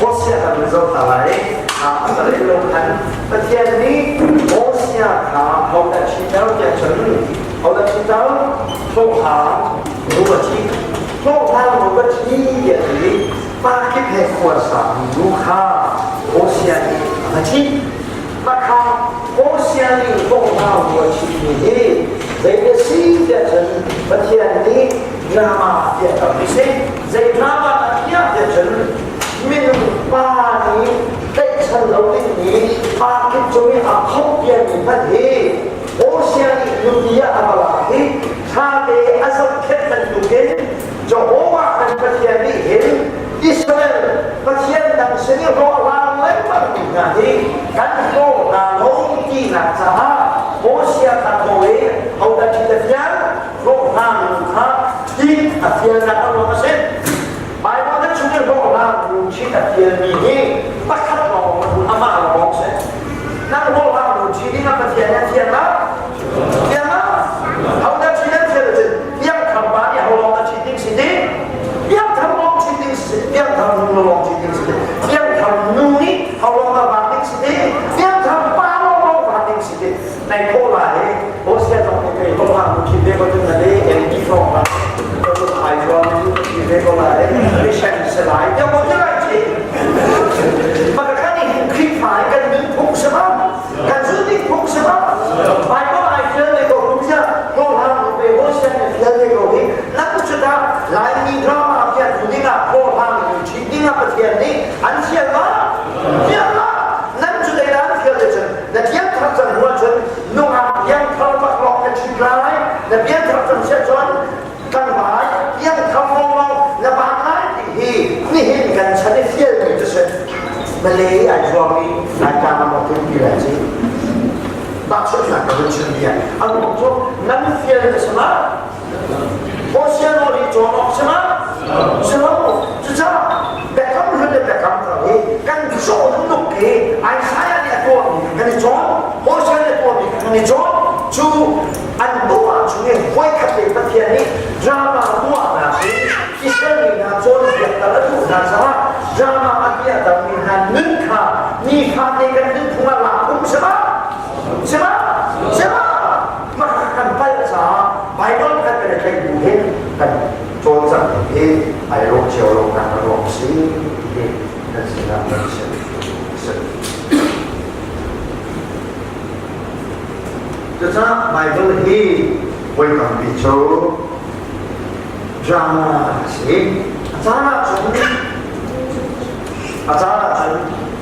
Ossia da risolta lei a andare lontano perché lì Ossia ha da città che c'è ho da città so ha due ci so ha due ci che lì ma che per cosa Luca Ossia ma ci ma Ossia lì so ha due ci e deve sì che c'è perché lì drama che c'è drama che c'è mình baนี้ได้ฉันเราได้นี้มาคิดจะไม่อาเข้าเพียงมีพันธีโอเชียนยูเนียอัลลาฮิชาเดอัสเคตมันอยู่กันจะโอวาเป็นพันธีนี้เห็นอิสราเอลพันธีดังเสียงรอลาเล่มันอยู่กันที่กันโตนาโลกีนักจ้าโอเชียตัดโตเอเอาแต่จิตวิญญาณโลกนาลุกาที่อัฟยานักอัลลอฮ์เสนหมายว่าถ้าชุดโลกนาลุชิตเทียนมีนี่ปักขัดลองมันอามาลองเสนนั่งโลกนาลุชิตนี่นับเทียนเทียนละเทียนละเอาแต่ชีวิตเทียนจะยังทำบ้านยังลองชีวิตสิ่งนี้ยังทำลองชีวิตสิ่งยังทำลองชีวิตสิ่งยังทำนู่นนี่เอาลองมาบ้านสิ่งนี้ยังทำบ้านลองบ้านสิ่งนี้ในโคราชโอเชียต้องไปโลกนาลุชิตก็จะนั่นเองเอ็นดีฟองละไอ้ตัวนี้เรียกว่าอะไรไม่ใช่สลายยังไม่ได้จริงมันก็แค่นี้คลิกหมายกันนึกทุกสมัยกันซื้อที่ทุกสมัยไปก็ไอ้เชื่อในตัวคุณเชื่อโลกทางไปโอเชียนเชื่อในตัวนี้นักกุศลหลายมีดราม่าเกี่ยวกับนี่นะโลกทางชีวิตนี่นะประเทศนี้อันเชื่อว่าเชื่อว่านั่นจุดใดนั้นเชื่อเลยฉันแต่ยังทำจนหัวฉันนุ่งยังเข้ามาหลอกกันชิบหายแต่ยังทำจนเชื่อจนกันหมายยังทำมองและบางครั้งที่นี่เห็นกันฉันได้เที่ยวอยู่จะเสร็จมาเลยไอ้ชวมีรายการมาบอกถึงกี่แล้วสิบางช่วงหลังก็เป็นเช่นเดียวอันบอกว่านั่นเที่ยวจะสมัครโอเชียนโอริโจนออกสมัครสมัครจะจ้าแบบคำพูดแบบคำกล่าวกันโจนลุกเกยไอ้สายเนี่ยตัวกันโจนโอเชียนเนี่ยตัวกันโจนชูอันตัวชูเนี่ยไว้ขัดเป็นประเทศนี้ดราม่าตัวนะสิอิสราเอลนะโจนเดียดตะลุนะสมัครดราม่าอันเดียดตะมีหันนึกค่ะนี่ค่ะเด็กกันนึกถึงว่าหลังอุ้มใช่ไหมใช่ไหมใช่ไหมมากันไปละจ้าไปโดนกันเป็นใครดูเห็นกันโจนสั่งเองไอ้โรคเชียวโรคนั้นโรคสีเองนั่นสินะนั่นสิจะจ้าไบเบิลที่ไว้กับวิจูดราม่าสิอาจารย์จน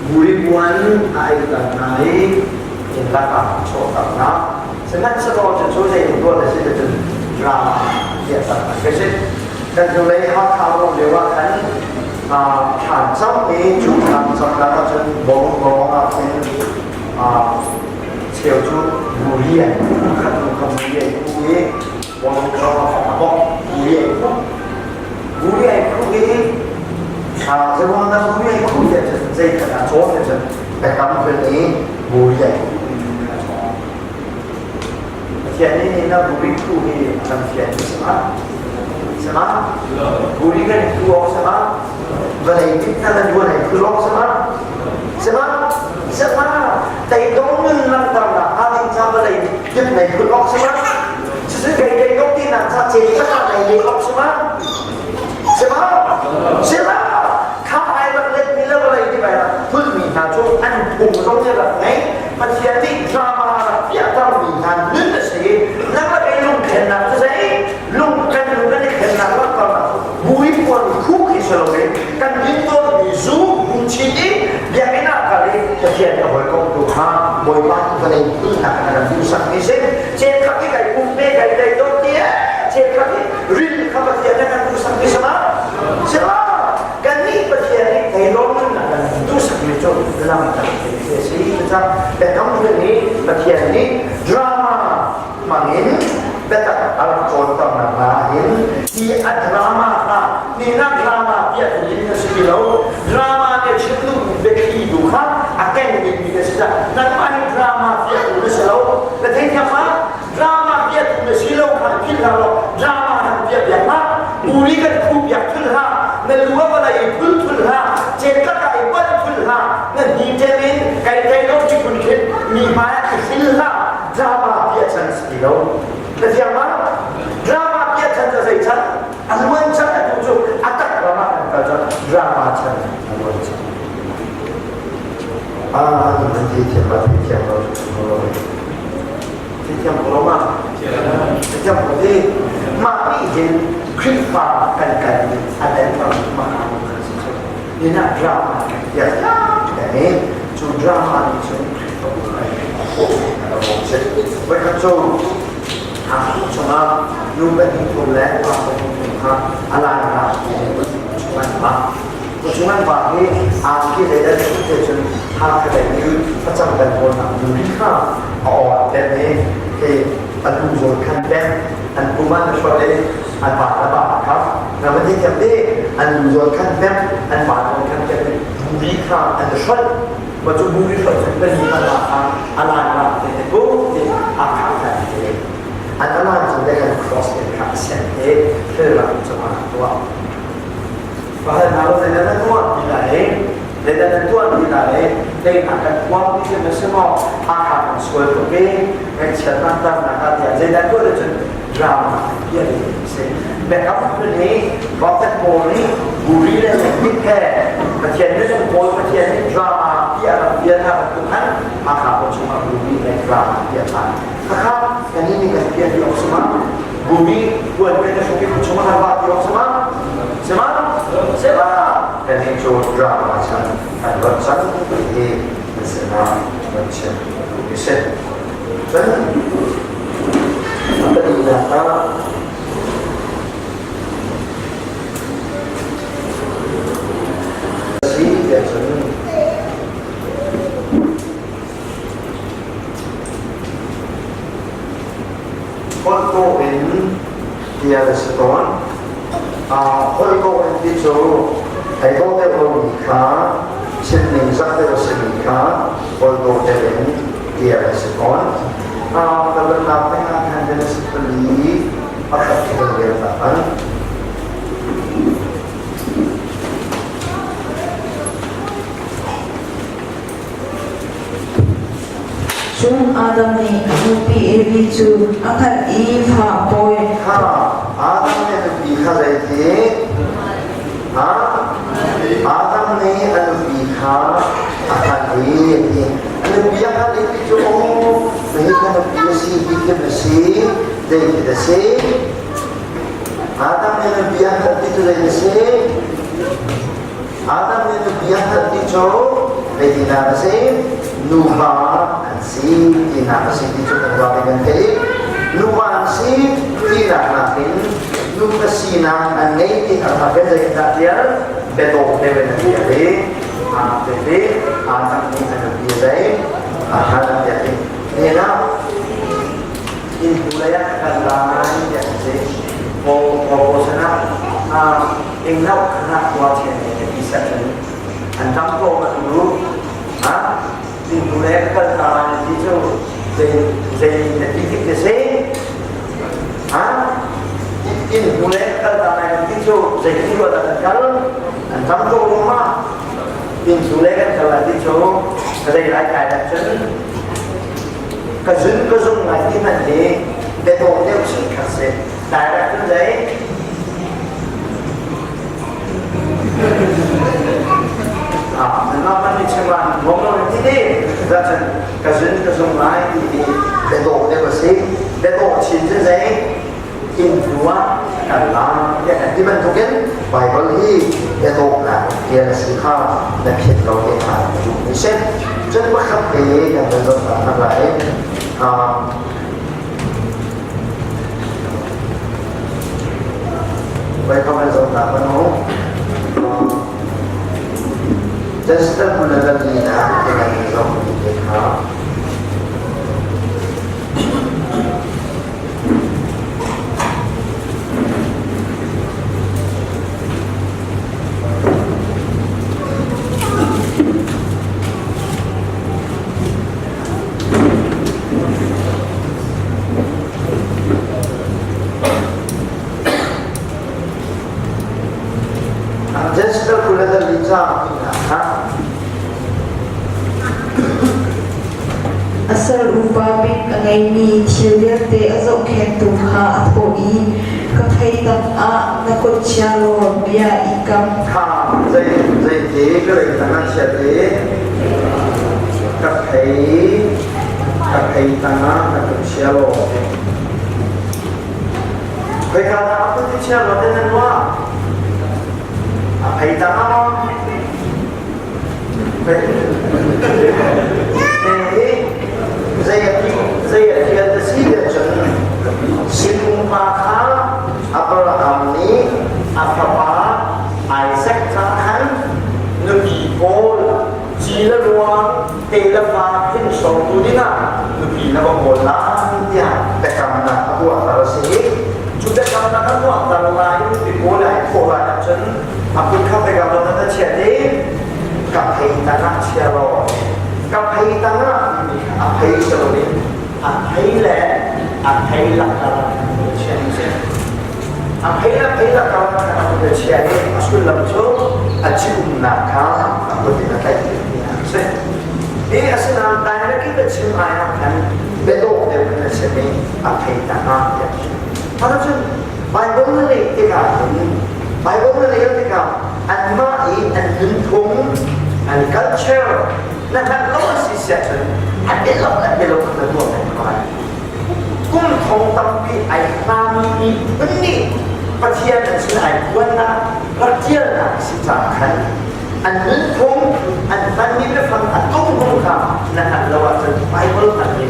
บุรีวันไอ้กันไหนจินตนาโชว์กันนะฉะนั้นสโลจะช่วยให้ตัวเราสิจะดราม่าเกี่ยวกับอะไรก็ใช่แต่จะเลยเขาข่าวเรียกว่ากันผ่านซ้ำนี้จุดทางสัปดาห์ก็จะบอกเป็นเชี่ยวชาญบุรีขันตุกบุรีบุรีวันเขาบอกบุรีจะว่านั้นบุรีคุยจะใจขนาดโชว์จะแต่คำเป็นนี้บุรีเที่ยนี้นะบุรีคุยทำเที่ยนี้ใช่ไหมบุรีกันคือออกใช่ไหมวันไหนที่นั่นวันไหนคือออกใช่ไหมแต่ตรงนึงนั่งตรงนั้นอะไรจะอะไรยึดไหนคือออกใช่ไหมซึ่งใครได้ยกที่นั่นจะเจ๊ก็อะไรเลยออกใช่ไหมข้าไอ้แบบเล็กมีเรื่องอะไรที่ไปล่ะพึ่งมีงานช่วงอันปุ่มตรงนี้แบบไหนมันเทียที่ดราม่าอยากต้องมีงานนึกสินั่นก็ไอ้ลุงเข็นนะจะใช่ลุงกันได้เข็นนะว่าตอนนั้นบุยปวนคู่ที่สุดเลยกันยิ่งตัวมีซูบุญชีดีอย่างนี้นะกันเลยจะเทียนกับคนก็ดูข้าบอยบ้านกันเลยพึ่งหนักกันดูสักนิดสิเจ้าข้าที่ไก่กุ้งเป้ไก่ไก่โดดเตี้ยเจ้าข้าที่รินข้ามาเทียนกันดูสักนิดใช่ไหมกันนี่ประเทศนี้ไอ้โลกนั้นกันดูสักนิดจบลำดับเป็นสิ่งที่จะแต่คำพูดนี้ประเทศนี้ดราม่ามาเห็นแต่อัลโจนต้องมาเห็นที่อัดดราม่าค่ะนี่นักดราม่าเปียกยินสกิลเอาดราม่าเนี่ยชื่อลูกเด็กที่ดูค่ะอาแกนยินมีแต่สิ่งนั่นไม่ดราม่าเปียกดูสิเราแต่ที่ยังมาดราม่าเปียกดูสิเราค่ะคิดเราดราม่าเปียกอย่างมากบุรีกันคู่อยากขึ้นค่ะในรั้วอะไรพื้นทุนค่ะเจ drama biasa sepilo. Kerja mana? Drama biasa saya cakap. Anuan cakap tu atak drama kan drama cakap anuan cakap. Nanti siapa tiap lama, tiap hari, mati jen kripa kan ada yang mana ini nak drama ya, jadi tu drama ni tu mereka tu aku cuma lupa itu leh apa ala cuma bagi akhir dari itu hak dari macam dan orang mereka awak dari aduh kan dan kuman sesuatu apaครับเราไม่ได้จำได้อันโยนขั้นแป๊บอันบาดขั้นแป๊บบุรีค่ะอันช่วยปัจจุบันบุรีช่วยเป็นอะไรอะไรแต่ปุ๊บที่อาคารแต่อันนั้นจะได้การ cross เป็นขาเส้นเองเพื่อเราจะมาตัวเพราะฉะนั้นเราในนั้นตัวที่ไหนในนั้นตัวที่ไหนได้อาการความที่จะไม่ใช่ว่าอาคารมันสวยกว่าเองในเชิงต่างๆนะครับในนั้นตัวจะ drama เยอะเลยแต่ครับวันนี้บอกแต่โบนี่บุรีเลยไม่แค่ประเทศนี้ต้องโบประเทศนี้ drama ที่อาราเบียทำทุกท่านอาคาบชมาบุรีใน drama ที่อาคานะครับอันนี้มีการเปลี่ยนที่ออกมาบุรีควรเป็นการช่วยผู้ชมอะไรที่ออกมาใช่ไหมใช่ไหมแต่ในโจทย์ drama ฉันการวัดฉันที่เป็นสิ่งที่ฉันรู้สึกฉันapa dikata si biasanya Holkoin dia respon Holkoin itu ai có cái ông khá xin mình sắc theo xin khá Holkoin dia respon kalau apa yang akan jadi seperti apa kita lihat Jung Adam ni nupi ebicu akan ifa boy. Adam ni nupi khalati. Adam ni nupi akan ini. Nupi akan ebicu mereka nupi si bikin si, dari kita si. Adam ni nupi akan itu dari si. Adam ni nupi akan itu dari kita si. Nuha si tidak masih dicoba dengan baik, nuha si tidak nakin, nuha si nang aneh tidak pakai kita dia betul dengan dia deh, jadi anak ini ada dia deh, anak jadi ini lah, ini budaya kerajaan yang sih, mau sana, ingat kerana kuatnya bisa jadi, antam kau dulu, thì tụi em cần là gì chứ gì là chi tiết để xem in tụi em cần là này gì chứ gì cái gọi là cần trong câu đúng không in tụi em cần là gì chứ cái đây lại cái đặc trưng cái dùng này như thế này để đồ đeo sự khắc sẽ đại đặc trưng đấy nó vẫn đi xem là mong nó đi đi ra chân cái dùng lại thì để đổ để mà xí để đổ chín trên giấy in phú á cả là cái bên thuộc kiến bài có lý để đổ là kia là sự kha để hiện đầu hiện tại dùng để xếp rất bất khắc thì là mình dùng là lại vậy không phải dùng là nó Just mula lagi nak dengan nizam kita. Just mula lagi nizam kita. asal upabik angai mi thilya te azok khen tu ha athoi ka thei tam a nakot chalo bia ikam ข้าใจจีก็เลยตั้งนั้นเสียดีกับไผ่ตั้งนั้นกับเชียโลเคยการทำอะไรที่เชียโลได้นั้นว่าไผ่ตั้งนั้นเป็นนี่ใจที่จะสิ่งจนสิ่งมาข้าอับราฮัมนี้อับราฮัมไอแซคทางนั้นนึกอีโกลจีละรวงเตละฟ้าขึ้นสองตัวนี้นะนึกอีนับโกลล้านเนี่ยแต่กำนัดตัวตาลสีชุดแต่กำนัดตัวตาลายนึกอีโกลายโคลายจนอับดุลเข้าไปกับเราตั้งแต่เช้านี้กับไฮตานาเชียร์รอกับไฮตานาอับไฮเชลลินอับไฮแหล่อับไฮหลักอะไรเชียร์เชียร์อับไฮหลักอะไรเชียร์นี่สุดลำโจอาชีพนักข่าวอับดุลนักข่าวเชียร์นี่อาศัยนั้นแต่ละกี่เป็นสิ่งอะไรนั้นเป็นโลกเดียวกันใช่ไหมอับไฮตานาเนี่ยเพราะฉะนั้นไบเบิลนี่ที่กล่าวถึงไบเบิลนี่ที่กล่าวอันมาอีอันดึงทุ่งอัน culture นั่นแหละเราสิเสียจนอันเดียวกันตัวเป็นใครกุ้งทองตั้มปีไอ้นามีวันนี้ประเทศนั้นคือไอ้วันนั้นประเทศนั้นสิจากกันอันดึงทุ่งอันนั้นมีเป็นฟังอันตุ้งตุ้งค่ะนั่นแหละเราจะไบเบิลอันนี้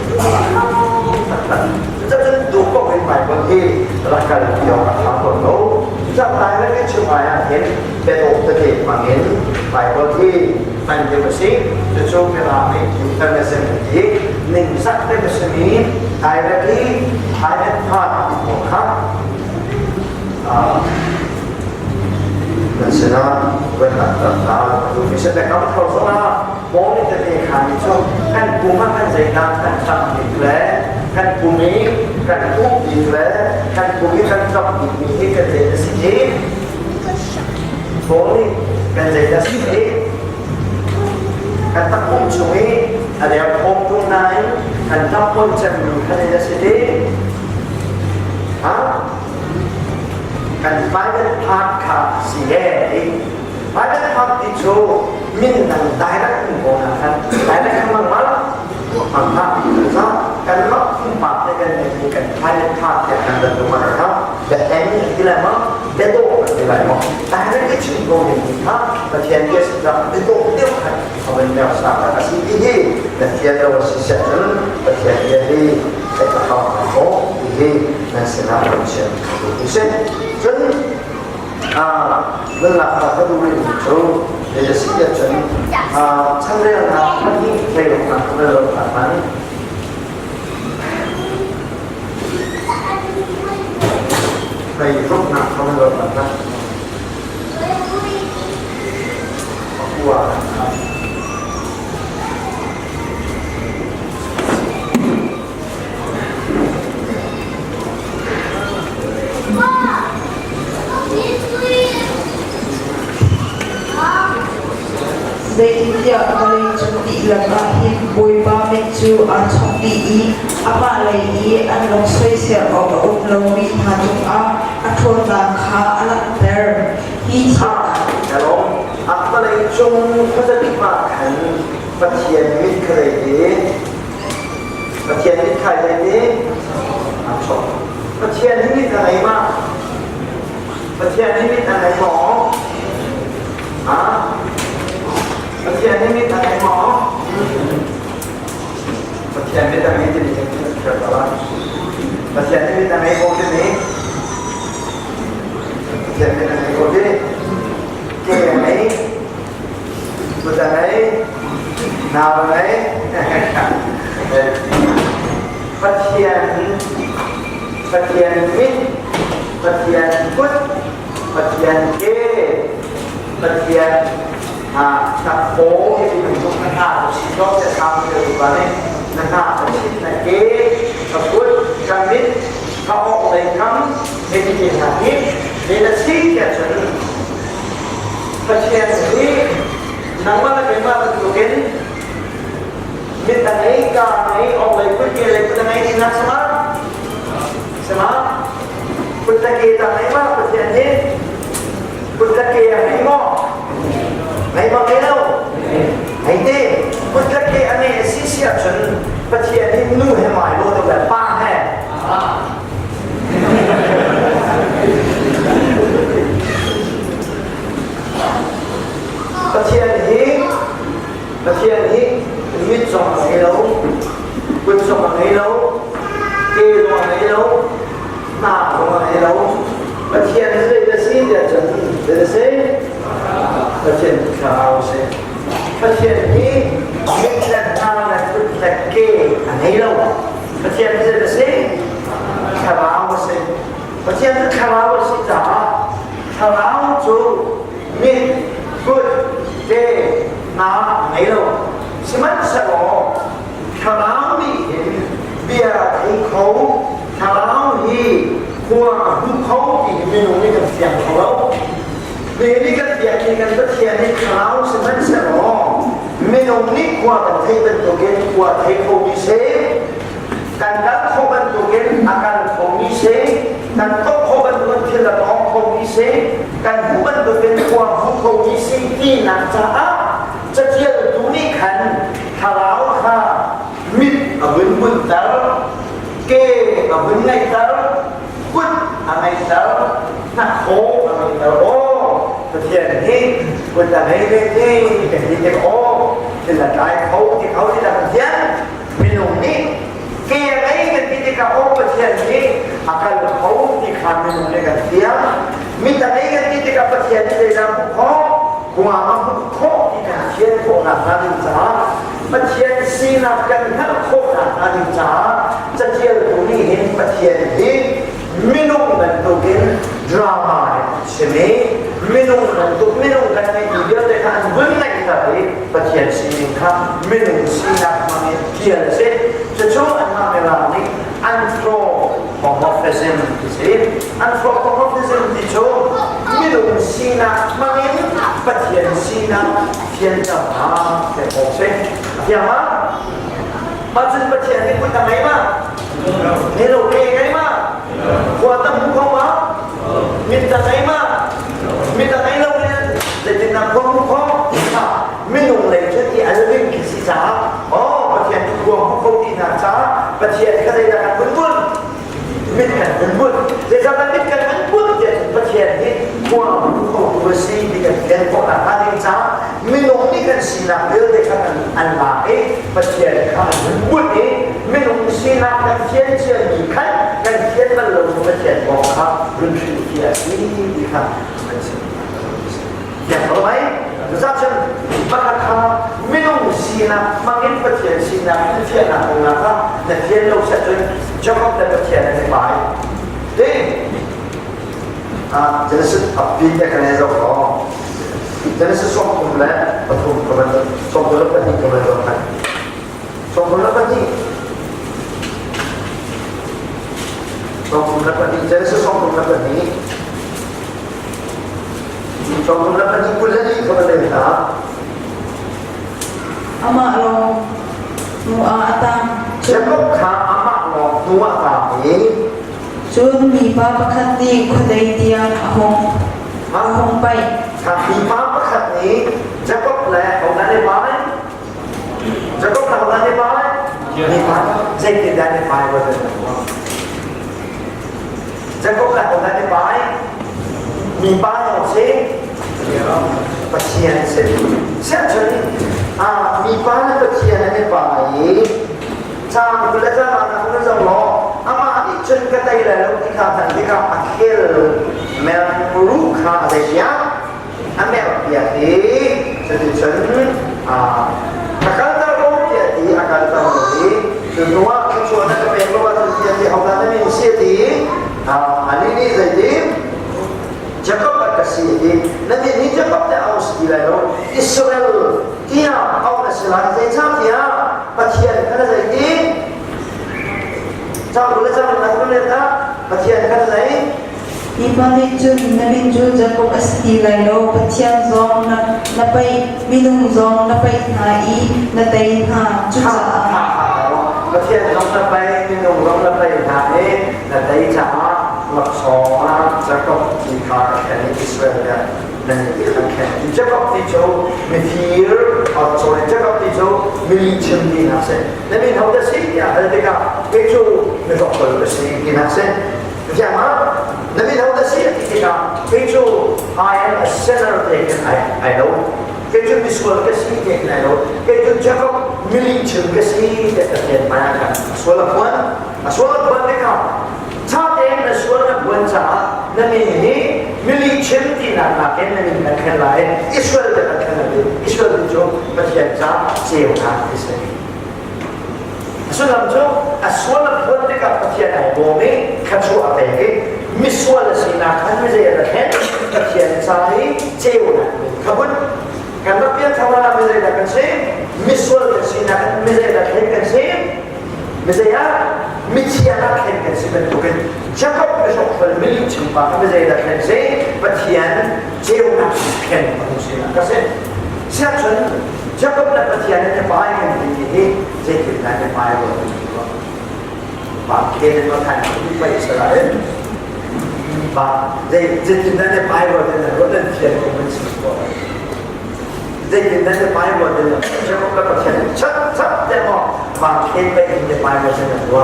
จะเป็นดูก็เป็นไบเบิลที่รักกันเดียวกับทั้งหมดโลกจะตายแล้วก็ช่วยเห็นเป็นองค์เทพมาเห็นไบเบิลที่มันจะมาสิจะโชว์เวลาไม่อยู่กันในเส้นที่หนึ่งสักเป็นสมีตายแล้วที่ตายแล้วพลาดของเขานั่นสินะเวลาต่างๆดูพิเศษแต่เขาเขาสละมองในตัวเองขาดช่วงกันปูมากันใจดำกันทำอีกแล้วกันปูมีกันอุ้มอีกแล้วกันปูมีกันจับอีกมีที่กันใจจะสิ่งนี้โอ้ยกันใจจะสิ่งนี้กันตั้งมุมช่วยอะไรพบตรงไหนกันตั้งมุมจะมีกันใจจะสิ่งนี้ฮะกันไปเป็นพาร์ทขาสีแดงไปเป็นพาร์ทที่โชว์มินนังได้รักคุณโบนะครับได้รักคุณมั่งมั้งมั่งมากนะครับกันล็อกคุณปากได้กันในกันไปเป็นพาร์ทอย่างนั้นตัวมันนะครับแต่แอนนี่ที่ไรมั้งเด็ดโตที่ไรมั้งได้รักที่ชิมโบนี่ครับแต่เทียนเยสจะเด็ดโตเดียวกันเอาเป็นแนวสร้างแต่สิ่งที่แต่เทียนเราสิ่งเสร็จนั้นแต่เทียนเยดีแต่ก็ทำให้โอ้ที่นั่นสินะผมเชื่อดูสิจนเวลาเราดูเรื่องจูเดี๋ยวจะสิ่งที่จนทั้งเรื่องนั้นทั้งที่เพลงนั้นเรื่องนั้นไปรูปหนักเขาเรื่องนั้นกลัวนะครับSehingga kali cuti lagi boy pamit cu choki apa lagi an long soi sia o long mi thajung athor da kha alat der hi cha แต่ลงอะไรจงเขาจะติดมาขันปะเทียนมิตรเคยดีปะเทียนมิตรใครเลยดีชมปะเทียนที่มิตรอะไรมากปะเทียนที่มิตรอะไรหมอปะเทียนที่มิตรอะไรหมอปะเทียนมิตรอะไรที่มีเกิดอะไรปะเทียนที่มิตรอะไรโอ้ที่นี้ปะเทียนมิตรอะไรโอ้ที่เก่งไหมรู้จักไหมนาวไหมปะเทียนมิตรปะเทียนพุทธปะเทียนเก้ปะเทียนตะโพที่เป็นทุกข์นะครับสิ่งที่จะทำเกี่ยวกับนี้นะครับสิ่งที่เก้ตะพุทธกันมิตรเขาออกเลยคำเป็นที่หาที่เป็นสิ่งที่จะปะเทียนนี้นักว่าเป็นว่าเป็นตัวเก่ง มีแต่ไหนกาไหนออกเลยพุทธเกเลยพุทธไหนดีนะสมาสมาพุทธเกต่างไหนมาพุทธนี้พุทธเกไหนงอไหนบ้างเล่าไหนเต้พุทธเกอันนี้สิเสียจนพุทธนี้นู่ให้หมายรู้ตัวแบบป้าแห่พุทธนี้มิตรสองไหนแล้วพุทธสองไหนแล้วเกลงไหนแล้วหน้าลงไหนแล้วพุทธนี้เลยสิเดียจนเลยสิพุทธนี้ข่าวสิ ประเทศนี้มีแต่ทางและพุทธเกย์อันนี้เราประเทศนี้จะสิคาราวสิประเทศนี้คาราวสิจ้าคาราวจูมีพุทธเกย์นาอันนี้เราสมัยสมัยคาราวมีเห็นเบียร์ที่เขาคาราวที่หัวผู้เขาที่มีหนุ่มนี่กับเสียงเขาเรื่องนี้กันอย่างนี้กันประเทศนี้ข่าวสมัยสมัยไม่ต้องนี่กว่าแต่ไทยเป็นตัวเก่งกว่าไทยเขามีเสียการเขาเป็นตัวเก่งอาการเขามีเสียการต้องเขาเป็นตัวที่ละน้องเขามีเสียการผู้เป็นตัวเก่งกว่าผู้เขามีเสียที่นักจะเที่ยวดูนี่ขันข่าวข่ามิดบุญตาเก๋บุญไงตาบุญอะไรตานักโขอะไรตาโอ้ประเทศนี้คนจะให้เรื่องที่เป็นที่จะโอ้ที่ละลายเขาที่จะเป็นเสียมีหนุ่มนี่เกี่ยอะไรกันที่จะโอ้ประเทศนี้อาการเขาที่ขาดมีหนุ่มนี่กันเสียมีแต่ไหนกันที่จะประเทศนี้ได้รับเขาหัวมันเขาที่จะเชียร์พวกนักการศึกษาประเทศซีนักกันทั้งพวกนักการศึกษาจะเที่ยวตรงนี้เห็นประเทศนี้ไม่นุ่มเป็นตัวเก่งดราม่าใช่ไหมไม่นุ่มกันตัวไม่นุ่มกันในเดียวแต่การวุ่นในตาเลยประเทศซีนครับไม่นุ่มซีนักมันเกี่ยวเสร็จจะช่วยอันนั้นเวลานี้อันโปรของมอฟเฟซิมที่สิอันโปรของมอฟเฟซิมที่ช่วยไม่นุ่มซีนักมันประเทศซีนักเพียงแต่มาแต่โอเคเพียงมามาถึงประเทศนี้คุณทำไงบ้างเฮโลเกย์ไงบ้างหัวตั้งหัวมามีแต่ไหนมามีแต่ไหนเราเนี่ยจะจะนำความรู้ความไม่ลงเลยช่วยที่อะไรเป็นกิจจ้าอ๋อประเทศทุกคนพวกเขาที่น่าจ้าประเทศก็ได้การบุญมิตรกันบุญจะทำอะไรมิตรกันบุญจะประเทศนี้ความเขาตัวซีดีกันเดินพวกนักการเมืองจ้าไม่ลงนี่กันสีนักเดือดกันอันละประเทศข้าบุญนี้ไม่ลงสีนักกันเชียนเชียนมีขันกันเชียนมันลงประเทศบอกครับรุ่นที่เทียนี่ดีครับอย่างไรไหมจะฉันมาค่ะไม่ลงสีนักมาเห็นประเทศสีนักเทียนนักองค์นะครับแต่เทียนเราจะจนจะเข้าในประเทศในป่าเด้จะรู้สึกปีแต่กันเราขอจะรู้สึกส่งผมแล้วปฐมกำลังส่งผลปฏิกำลังต้องการส่งผลปฏิส่งผลปฏิจะรู้สึกส่งผลปฏิส่งผลปฏิคุณจะดีกำลังเลยนะอามาลองนัวอาตามจะก็ขาอามาลองนัวตามนี้จนมีป้าประคันดีคนใดเดียงอาหงไปถ้ามีป้าประคันนี้จะก็แปลของนั้นได้ไหมจะก็ทำนั้นได้ไหมมีป้าเจ๊กินได้ไหมว่าจะก็แปลของนั้นได้ไหมมีป้าอย่างเช่นปัจเจียนเสร็จเช่นฉันมีป้าและปัจเจียนได้ไหมชาบุลจ้ามาคุณจะรออามาอีกชนก็ได้แล้วที่ข้าทันที่ข้าอักเคลแมวรู้ข้าอะไรอย่างอันแมวเปียดีจะดิฉันอาการตาโรเปียดีอาการตาโรดีคือว่าคุณชวนนักเรียนว่าจะเปียดีเอาการนั้นมีเสียดีอันนี้นี่จะดีจะก็ปักสีดีนั่นนี่จะก็จะเอาสีแล้วอิสราเอลที่เอาแต่สลายใจชาติปัจเจียนขนาดนี้ชาวบุรีชาวนักบุรีนะปัจเจียนขนาดไหน ni pamit jun namin jun Jacob asti lailo pathian zong na pai minung zong na pai thai na tai ha chu saประเทศน้องละไปมีน้องละไปหาเอ๊ะแต่ได้จะหลักสองจะก็ที่คาแค่ในอิสราเอลในอีกแค่จะก็ที่โจมีทีร์เอาโจจะก็ที่โจมีลิชิมดีนะเซ่แล้วมีเขาจะสิ่งอย่างอะไรก็ที่โจมีก็คนละสิ่งดีนะเซ่ใช่ไหมแล้วมีเขาจะสิ่งที่ก็ที่โจ I am a sinner taken I know Kaya miswal kasi kaya kinalo, kaya Jacob milichil kasi kaya mayakan. Aswala buwan ka. Sa atin, aswala buwan sa namihi, milichil tinanakin na nagkakalain. Israel na nagkakalain. Israel dito, masyan sa siyo na Israel. Aswala buwan ka patyan ay bumi, katsu apeke, miswal sinakan, masayarakin, patyan sa siyo na. Kabun, Karena dia sama misalnya dah kasih, misal kesini misalnya dah kasih, misalnya miciana kasih bentuknya. Jacob besok filmil cuma misalnya dah kasih, petian jauh nak manusia kasih. Siapa Jacob nak petian yang baik ini, jadi kita yang baik itu. Bagian yang makan itu baik Israel. Jadi kita yang baik itu adalah petian komunikasi. Jadi kita main buat dia, jangan lupa percaya. Cepat demo, makin baik kita main buat dia dua.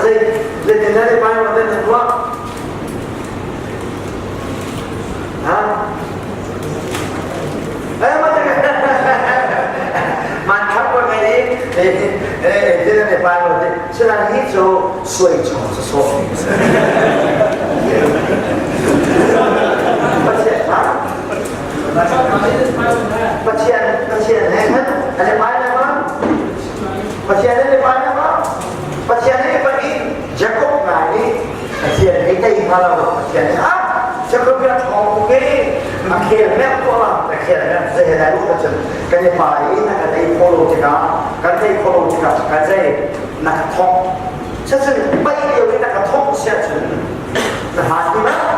Jadi kita main buat dia dua. Mantap begini, kita main buat dia. Selain itu, suai cuma sesuatu. Pasien kan ada mana apa? Pasien ada mana apa? Pasien ini bagi Jacob nani pasien kita ikhlas pasien Jacob dia tahu ke akhirnya pola akhirnya saya dah lupa kan dia pai nak ada follow juga kan saya nak tahu sesuatu baik dia nak tahu sesuatu nah hati mana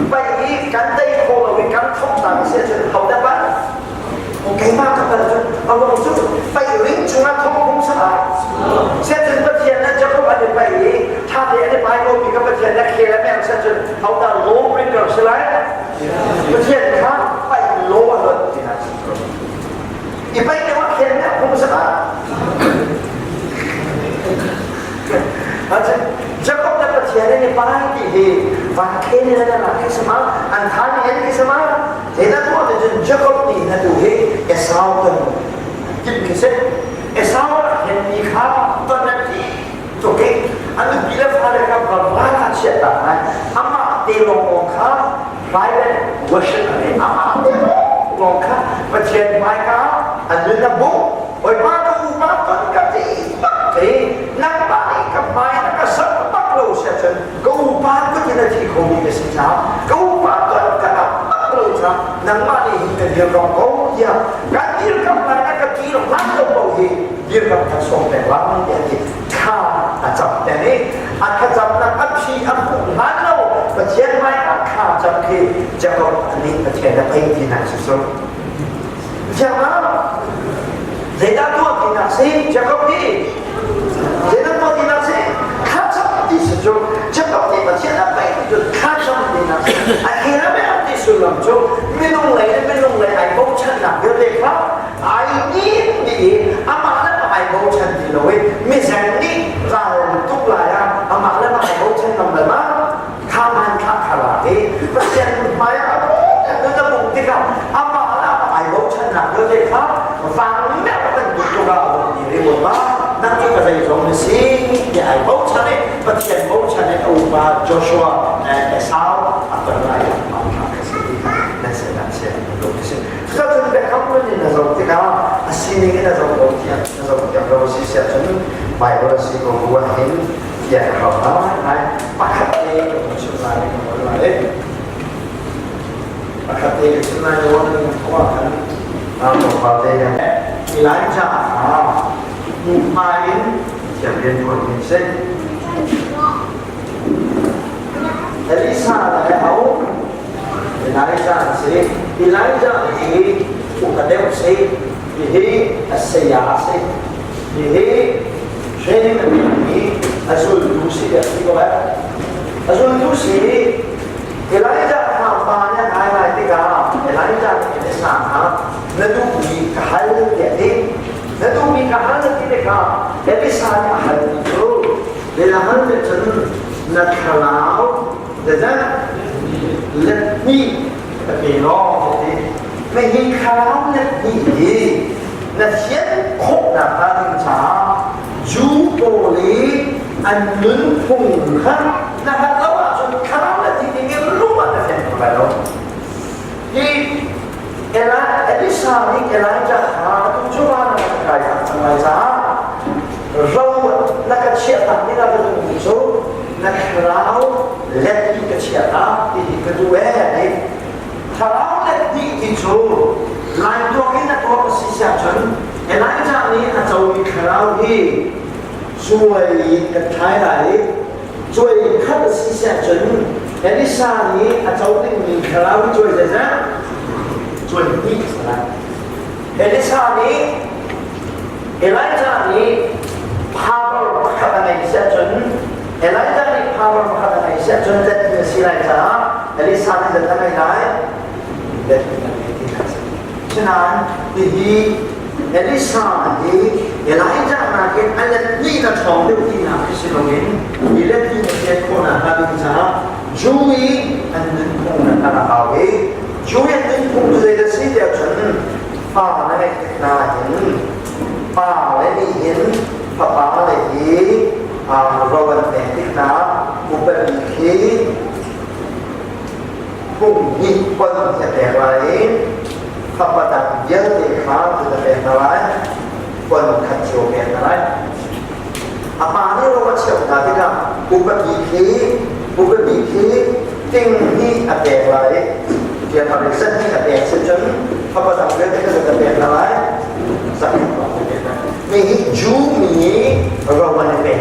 baik kan dia follow kan tahu tak sesuatu tahu dapat cái ma các bạn chứ ông nói chút phải lính chúng ta không cũng sai sẽถึงประเทศนั้นจะเข้าไปไปถ้าเดี๋ยวไปก็มีกับประเทศนั้นเคลียร์แล้วแม่งจะจุดเขาจะโลบริกรใช่ไหมประเทศข้าไปโลอะไรที่นั่นอีไปแต่ว่าเคลียร์เนี่ยผมสบายอาจารย์จะเข้าไปประเทศนี้ไปที่วันเคลียร์นั่นแหละที่สมัยอันท่านเห็นที่สมัยTidak tu ada Jacob ni nak tu Esau tu, kita kisah Esau yang nikah tu nanti, okey, anu bila mereka berbalas siapa, ama telong mereka, private worship ni, ama telong mereka, macam mereka, anu nabu, orang tu makan kati, nampak ni kampai nak sepak lo siapa, kau upah tu tidak cikgu ni sejauh, kau upah tu kata nang mani hingga dia rokok dia kan dia kamar nak kira lalu bau dia kamar sompai lang dia kah acap ni acap nak absi aku lalu bagian mai acap acap ke jago ni bagian apa yang dia nak susun jangan zeda tu dia si jago ni zeda tu dia si kacap di susun jago ni bagian apa itu kacap dia si akhirnya Sulam jo, minum leh ay bau chan nak dia lekap, ay ni, amalan ay bau chan di loe, misal ni ral tuk laya, amalan ay bau chan nam lama, kaman kakalate, pasien maya, itu tu bukti kan, amalan ay bau chan nak dia lekap, faham ni apa tu juga orang ni ribut nanti kata itu mesti dia ay bau chan ni, pasien bau chan ni ubah Joshua, Esau atau lain. Kita tidak kamu ni nazar kita asing ni nazar kita kalau sisi acuan baik kalau sisi kau hin ya kalau pakat ni pakat ni sebenarnya orang yang kuat kan pakai yang dilancar main เทียบเรียนคนเป็นเส้นเอลิซาแล้วเอไลจาสิเอไลจาที่อุกเดวสิที่อัสยาสิที่เชนิมมีอัศวินดูสิเด็กที่ก็แบบอัศวินดูสิเอไลจาทำปาเนี่ยหายที่กาเอไลจาที่เป็นสามฮะนั่นดูมีการเลี้ยงนั่นดูมีการเลี้ยงที่กาเอลิซาเนี่ยหายที่รู้เวลามันจะจนนักข่าวแต่จะเล็ดนี่เป็นน้องที่ไม่เห็นข่าวเล็ดนี่นักเขียนโคกนักการศึกษาจูโบลีอันนึงพุ่งข้างนะครับแล้วว่าจนข่าวเล็ดที่นี่รู้ว่าจะเป็นอะไรหรอที่เอลิซานี่เอลิจะหาทุกชั่วโมงนักการทำไมจ๊ะเรานักเชียร์ต่างนี่เราจะต้องมีโซ่นักข่าวเล็ดที่กระเชียร์ต่างที่กระดูกเนี่ยข่าวเล็ดที่ที่โซ่หลายตัวกินนักตัวภาษีชนเอลิซานี่อาจจะมีข่าวที่ช่วยกระจายได้ช่วยขับภาษีชนเอลิซานี่อาจจะมีข่าวที่ช่วยจะช่วยที่สุดเอลิซานี่เอลิซานี่พาเราไปขับในเส้นจนเอลิซานี่พาเราไปขับในเส้นจนจะเป็นสิ่งไรจ้าเอลิซานี่จะทำยังไงเด็กมันไม่ได้ฉะนั้นที่เอลิซานี่เอลิซามาเก็บอันนี้นะทองเรื่องที่น่าพิเศษตรงนี้มีเรื่องที่เกี่ยวกับคนอะไรจ้าจูอีอันนั้นคงน่าจะเอาไว้จูอีอันนั้นคงจะได้สิ่งเดียวกันฟ้าในนาเห็นฟ้าและนี่เห็นฟ้าและที่เราวันแต่งที่นาบุปผิดพุ่งยิงคนจะแต่ไรข้าพเจ้าเยอะที่ข้าจะเป็นอะไรคนขัดเชี่ยวเป็นอะไรapa ni orang cakap tadi kan bukan fikir tinggi ada lain dia pada seni ada sejen apa sampai dia ada lain sakit ni jumi orang ni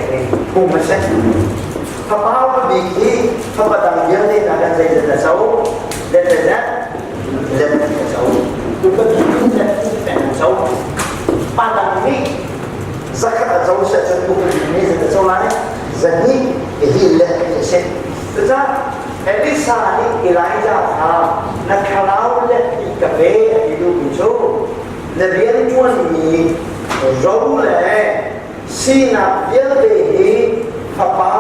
pun macam apa fikir apa dia ni akan saya tahu dan tahu bukan fikir dan tahu pandang ni zakat atau sesuatu ini sesuatu lain jadi hilang sesuatu. Tetapi Elisa ni Elijah nak kalau lebih kebe hidup itu, lebih tuan ni jauh le sinar dia deh apa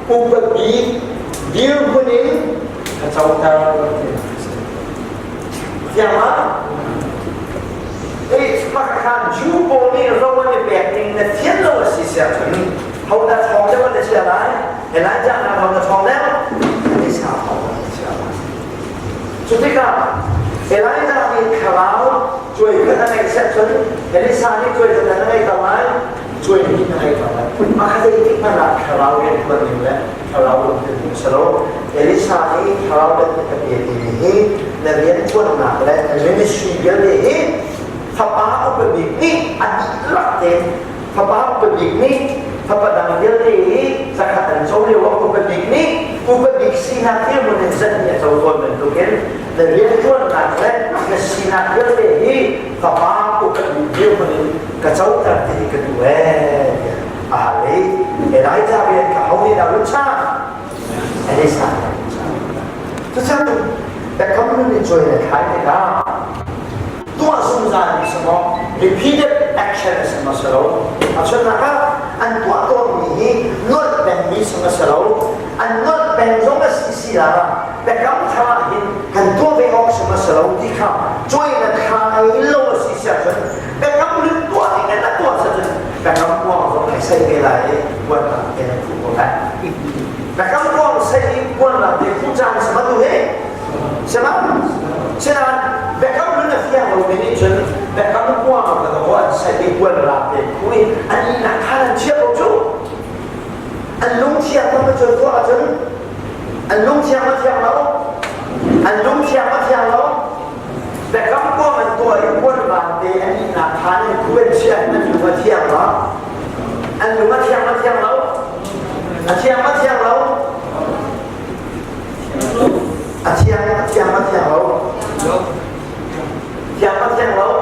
ubah dia punya kacau tahu. Yang mana? Maka jumpa ni rawan ni beking na tiada lawan sisa tu. Hau dah thong dah mana siapa? Elijah nak hau dah thong dah. Ini siapa? Siapa? Ketika Elijah ni kalau cuy kena naik section, Elisa ni cuy kena naik kawan, cuy ni naik kawan. Maka dia ini mana kalau yang bernilai, kalau yang selalu Elisa ni kalau dia terpilih ini, nabian pun nak le, ministry dia ni. Apa berbikni adalah apa berbikni apa dalam diri zakatan soalnya waktu berbikni sinatnya menentukan soal bentuknya dari itu nanti sinat diri apa berbikni kacau terjadi kedua ahli Elijah biar kau ni dah lupa Elisa tetapi dah kamu ni join hari ni Tuan sumber ni semua repeated action semua selalu. Maksudnya apa? Tuan ni not band ni semua selalu. Not band semua sisi lah. Bekam thalahin tuan bengok semua selalu dikam. Join dan khai lo sisi aja. Bekam lu tuan ni kan tuan saja. Bekam tuan orang saya belai buat apa yang aku buat. Bekam tuan saya buat apa yang aku jangan semua tu Sebab bekam lu nak fiang lu ini jen, bekam kuang kata orang saya buat apa kui, ani nak kanan siapa tu, anlung siapa macam tu aja, anlung siapa lo, bekam kuang itu buat apa ani nak kanan kui siapa macam siapa, anh đúng mất thiêng lâu thiêng mất thiêng lâu thiêng mất thiêng lâu thiêng mất thiêng lâu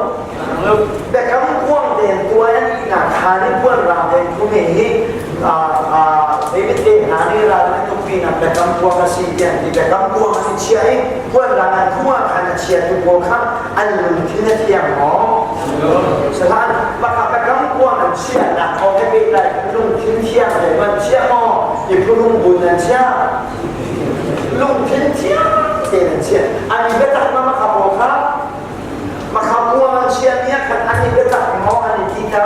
แต่คำกว้างเด่นตัวนั้นอีกหนักหาในกว้างเราเด่นคุณเห็นในวิธีหาในเราในทุกปีนั้นแต่คำกว้างก็สิ่งเดียวที่แต่คำกว้างมันเชื่อกว้างเรานั้นกว้างขนาดเชื่อทุกคนข้างอันหนึ่งที่นั่นเทียมหอสถานบางครั้งแต่คำกว้างมันเชื่อหนักเขาไม่เป็นไรลุงทิ้งเทียมเลยมันเชื่อหอที่ผู้ลุงบุญนั้นเชื่อลุงทิ้งเทียมเด่นเชื่ออันนี้เป็นตัดมาขับรถครับมาขับวัวมันเชียร์เนี่ยขันอันนี้เป็นตัดหมออันนี้ที่เธอ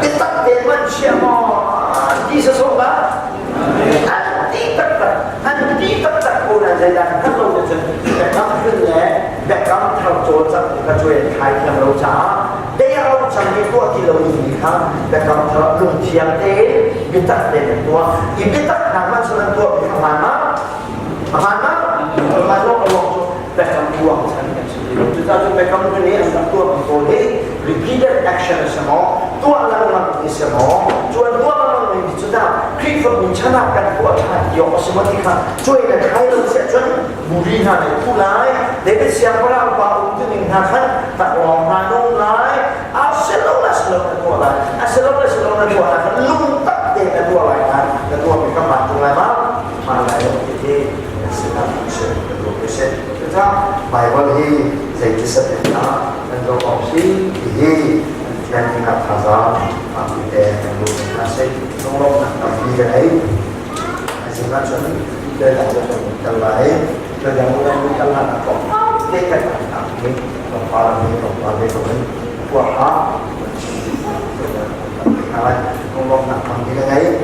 เป็นตัดเด่นมันเชียร์หมอที่สุดละอันที่ตัดกูนั่นจะยังถ้าเราจะแต่ก็ขึ้นแล้วแต่ก็ทำโจทย์จะกระช่วยขายเทียมเราจ้าได้เราจะมีตัวที่เรามีครับแต่ก็ทำลงเทียมเต้เป็นตัดเด่นตัวอีกเป็นตัดหนังมันส่วนตัวเป็นประมาณนั้นมาโลกลงแต่คำตัวฉันเนี่ยจุดที่จะไปคำนี้อันดับตัวของตัวนี้ repeated action สมองตัวอะไรมันมีสมองส่วนตัวมันมีจุดที่คลิกฝึกมีชนะกันตัวชาติยกสมติค่ะช่วยในใครเราเสียจนบุรีนาในผู้ร้ายเด็กเสียงเราบางอุ้งอิงหาขันตัดหลอกมาโน้มร้ายอาเซลล์ละตัวอะไรอาเซลล์ละตัวอะไรลุ่มตัดเด็กตัวอะไรนะตัวมีกำลังตัวอะไรบ้างมาอะไรที่Sedang bisa berproses. Kita Bible ini saya kisah tentang dan opsi ini yang tingkat hazard kita yang belum masih tolong nak kami jadi hasilnya jadi tidak ada yang lain tidak ada yang lain apa kita kami tempat ini buat apa tolong nak kami jadi